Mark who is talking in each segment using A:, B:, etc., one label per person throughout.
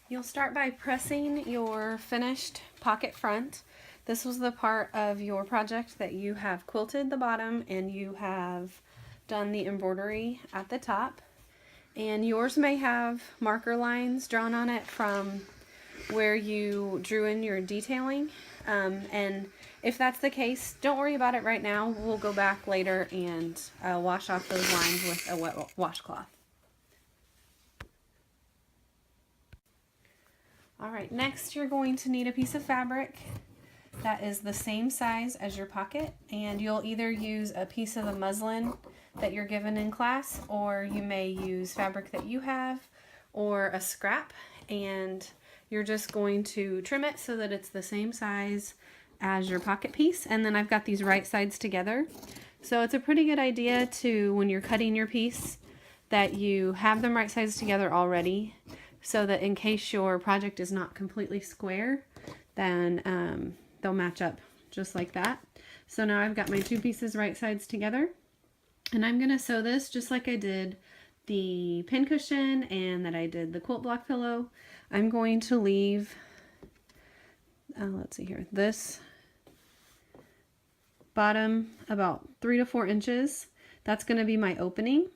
A: You'll start by pressing your finished pocket front. This was the part of your project that you have quilted the bottom and you have done the embroidery at the top. And yours may have marker lines drawn on it from where you drew in your detailing. And if that's the case, don't worry about it right now. We'll go back later and wash off those lines with a wet washcloth. Alright, next you're going to need a piece of fabric that is the same size as your pocket, and you'll either use a piece of the muslin that you're given in class, or you may use fabric that you have, or a scrap, and you're just going to trim it so that it's the same size as your pocket piece. And then I've got these right sides together. So it's a pretty good idea to, when you're cutting your piece, that you have them right sides together already, so that in case your project is not completely square, then they'll match up just like that. So now I've got my two pieces right sides together, and I'm gonna sew this just like I did the pincushion and that I did the quilt block pillow. I'm going to leave, let's see here, this bottom about 3 to 4 inches. That's gonna be my opening.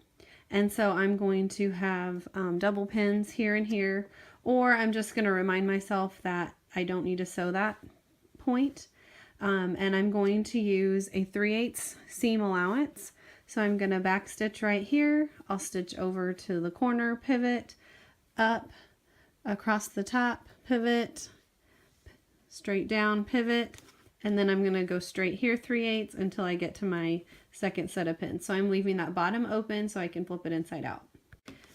A: And so I'm going to have double pins here and here, or I'm just going to remind myself that I don't need to sew that point. And I'm going to use a 3/8 seam allowance. So I'm going to back stitch right here. I'll stitch over to the corner, pivot, up, across the top, pivot, straight down, pivot, and then I'm going to go straight here 3/8 until I get to my second set of pins. So I'm leaving that bottom open so I can flip it inside out.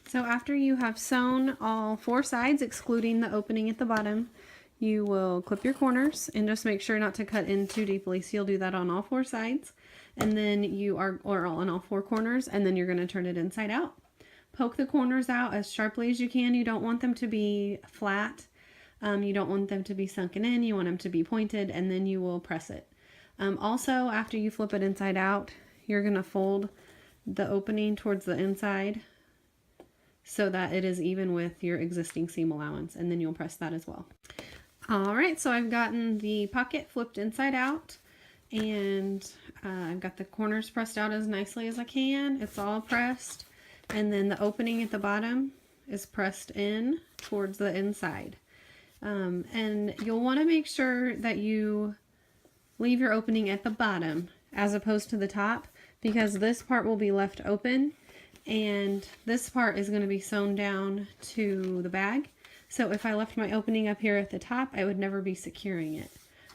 A: So after you have sewn all 4 sides, excluding the opening at the bottom, you will clip your corners and just make sure not to cut in too deeply. So you'll do that on all 4 sides, and then or on all 4 corners, and then you're going to turn it inside out. Poke the corners out as sharply as you can. You don't want them to be flat. You don't want them to be sunken in. You want them to be pointed, and then you will press it. Also, after you flip it inside out, you're going to fold the opening towards the inside so that it is even with your existing seam allowance, and then you'll press that as well. Alright, so I've gotten the pocket flipped inside out, and I've got the corners pressed out as nicely as I can. It's all pressed, and then the opening at the bottom is pressed in towards the inside. And you'll want to make sure that you leave your opening at the bottom as opposed to the top, because this part will be left open and this part is going to be sewn down to the bag. So if I left my opening up here at the top, I would never be securing it.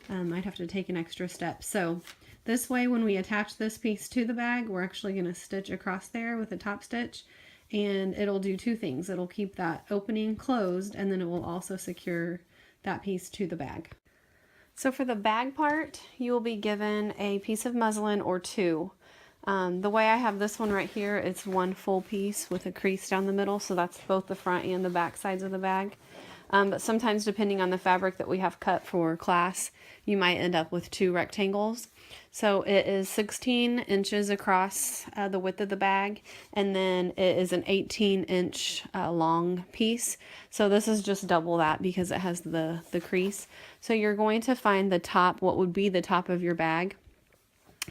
A: I'd have to take an extra step. So this way, when we attach this piece to the bag, we're actually going to stitch across there with a top stitch, and it'll do 2 things. It'll keep that opening closed, and then it will also secure that piece to the bag. So for the bag part, you will be given a piece of muslin or 2. The way I have this one right here, it's 1 full piece with a crease down the middle, so that's both the front and the back sides of the bag. But sometimes, depending on the fabric that we have cut for class, you might end up with 2 rectangles. So it is 16 inches across the width of the bag, and then it is an 18-inch long piece. So this is just double that because it has the crease. So you're going to find the top, what would be the top of your bag,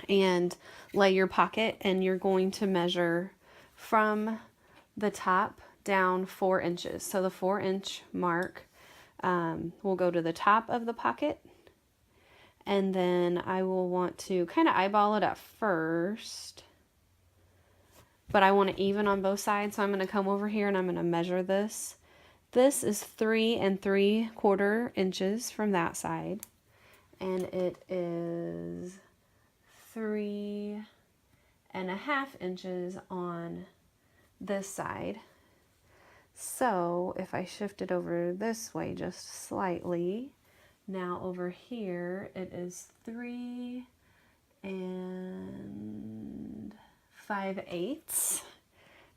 A: and lay your pocket, and you're going to measure from the top down 4 inches. So the 4-inch mark will go to the top of the pocket, and then I will want to kind of eyeball it at first, but I want to even on both sides. So I'm going to come over here and I'm going to measure this. This is 3 3/4 inches from that side, and it is 3 1/2 inches on this side. So if I shift it over this way just slightly, now over here it is 3 5/8,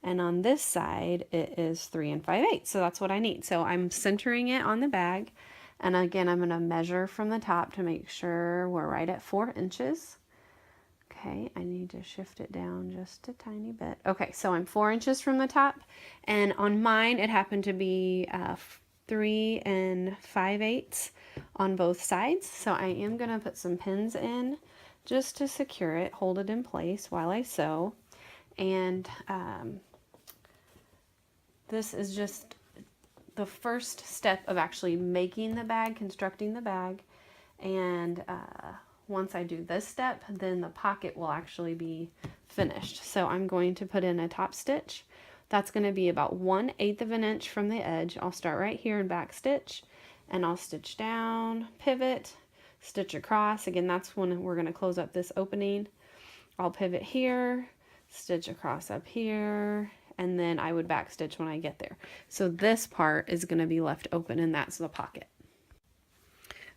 A: and on this side it is 3 5/8. So that's what I need. So I'm centering it on the bag, and again I'm going to measure from the top to make sure we're right at 4 inches. Okay, I need to shift it down just a tiny bit. Okay, so I'm 4 inches from the top, and on mine it happened to be 3 5/8 on both sides. So I am going to put some pins in just to secure it, hold it in place while I sew. And this is just the first step of actually making the bag, constructing the bag. And once I do this step, then the pocket will actually be finished. So I'm going to put in a top stitch. That's going to be about 1/8 of an inch from the edge. I'll start right here and back stitch, and I'll stitch down, pivot, stitch across. Again, that's when we're going to close up this opening. I'll pivot here, stitch across up here, and then I would back stitch when I get there. So this part is going to be left open, and that's the pocket.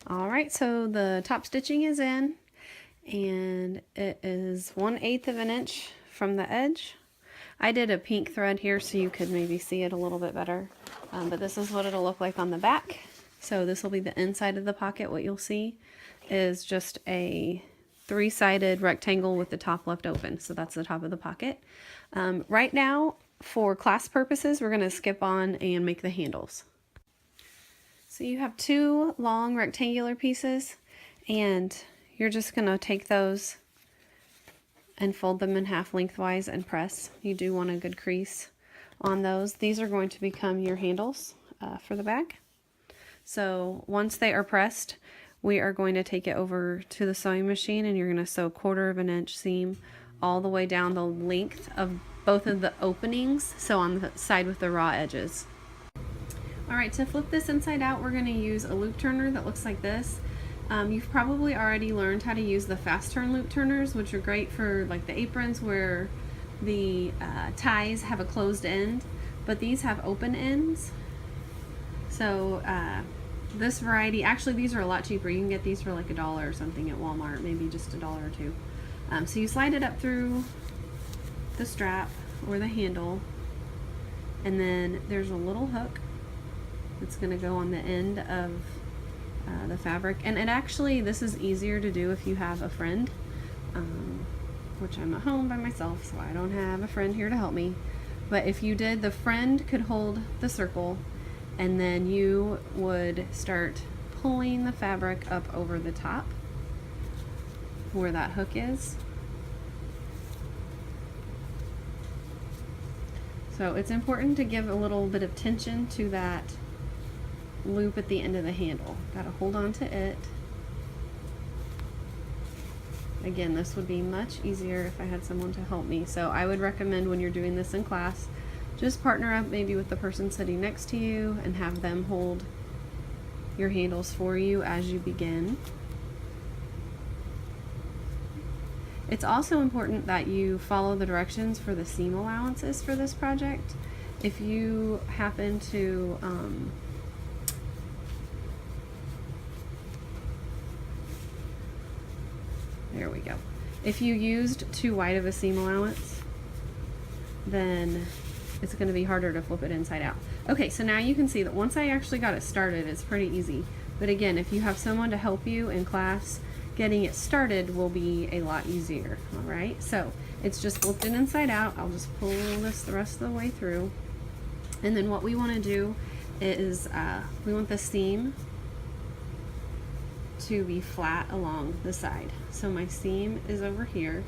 A: All right, so the top stitching is in, and it is 1/8 of an inch from the edge. I did a pink thread here so you could maybe see it a little bit better, but this is what it'll look like on the back. So this will be the inside of the pocket. What you'll see is just a 3-sided rectangle with the top left open. So that's the top of the pocket. Right now, for class purposes, we're going to skip on and make the handles. So you have 2 long rectangular pieces, and you're just going to take those and fold them in half lengthwise and press. You do want a good crease on those. These are going to become your handles for the bag. So once they are pressed, we are going to take it over to the sewing machine, and you're going to sew 1/4 of an inch seam all the way down the length of both of the openings, so on the side with the raw edges. Alright, to flip this inside out, we're going to use a loop turner that looks like this. You've probably already learned how to use the fast turn loop turners, which are great for like the aprons where the ties have a closed end, but these have open ends. So this variety, actually these are a lot cheaper. You can get these for like $1 or something at Walmart, maybe just $1 or $2. So you slide it up through the strap or the handle, and then there's a little hook that's going to go on the end of the fabric. And it actually, this is easier to do if you have a friend, which I'm at home by myself, so I don't have a friend here to help me. But if you did, the friend could hold the circle, and then you would start pulling the fabric up over the top where that hook is. So it's important to give a little bit of tension to that loop at the end of the handle. Got to hold on to it. Again, this would be much easier if I had someone to help me. So I would recommend when you're doing this in class, just partner up maybe with the person sitting next to you and have them hold your handles for you as you begin. It's also important that you follow the directions for the seam allowances for this project. If you happen to there we go. If you used too wide of a seam allowance, then it's going to be harder to flip it inside out. Okay, so now you can see that once I actually got it started, it's pretty easy. But again, if you have someone to help you in class, getting it started will be a lot easier. All right, so it's just flipped it inside out. I'll just pull this the rest of the way through. And then what we want to do is we want the seam to be flat along the side. So my seam is over here.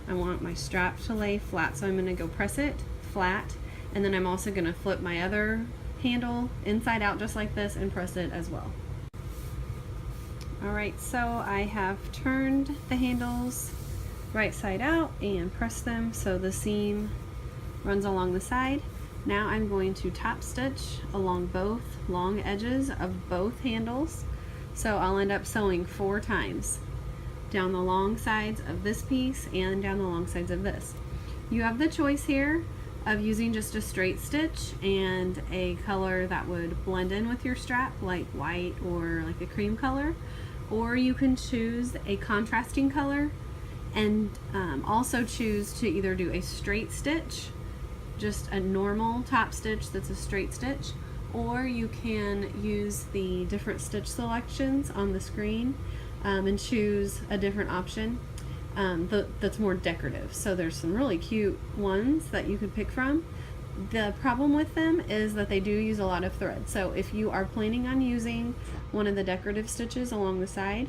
A: I want my strap to lay flat, so I'm going to go press it flat, and then I'm also going to flip my other handle inside out just like this and press it as well. Alright, so I have turned the handles right side out and pressed them so the seam runs along the side. Now I'm going to top stitch along both long edges of both handles. So I'll end up sewing 4 times down the long sides of this piece and down the long sides of this. You have the choice here of using just a straight stitch and a color that would blend in with your strap, like white or like a cream color, or you can choose a contrasting color and also choose to either do a straight stitch, just a normal top stitch that's a straight stitch, or you can use the different stitch selections on the screen and choose a different option that's more decorative. So there's some really cute ones that you could pick from, The problem with them is that they do use a lot of thread. So if you are planning on using one of the decorative stitches along the side,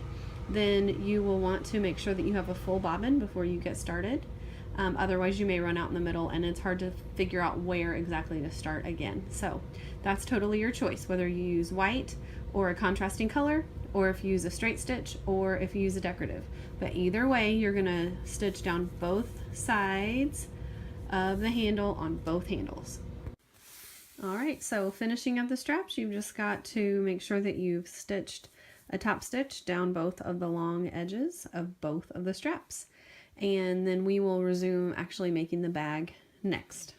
A: then you will want to make sure that you have a full bobbin before you get started. Otherwise you may run out in the middle and it's hard to figure out where exactly to start again. So that's totally your choice, whether you use white or a contrasting color, or if you use a straight stitch, or if you use a decorative. But either way, you're gonna stitch down both sides of the handle on both handles. All right, so finishing up the straps, you've just got to make sure that you've stitched a top stitch down both of the long edges of both of the straps. And then we will resume actually making the bag next.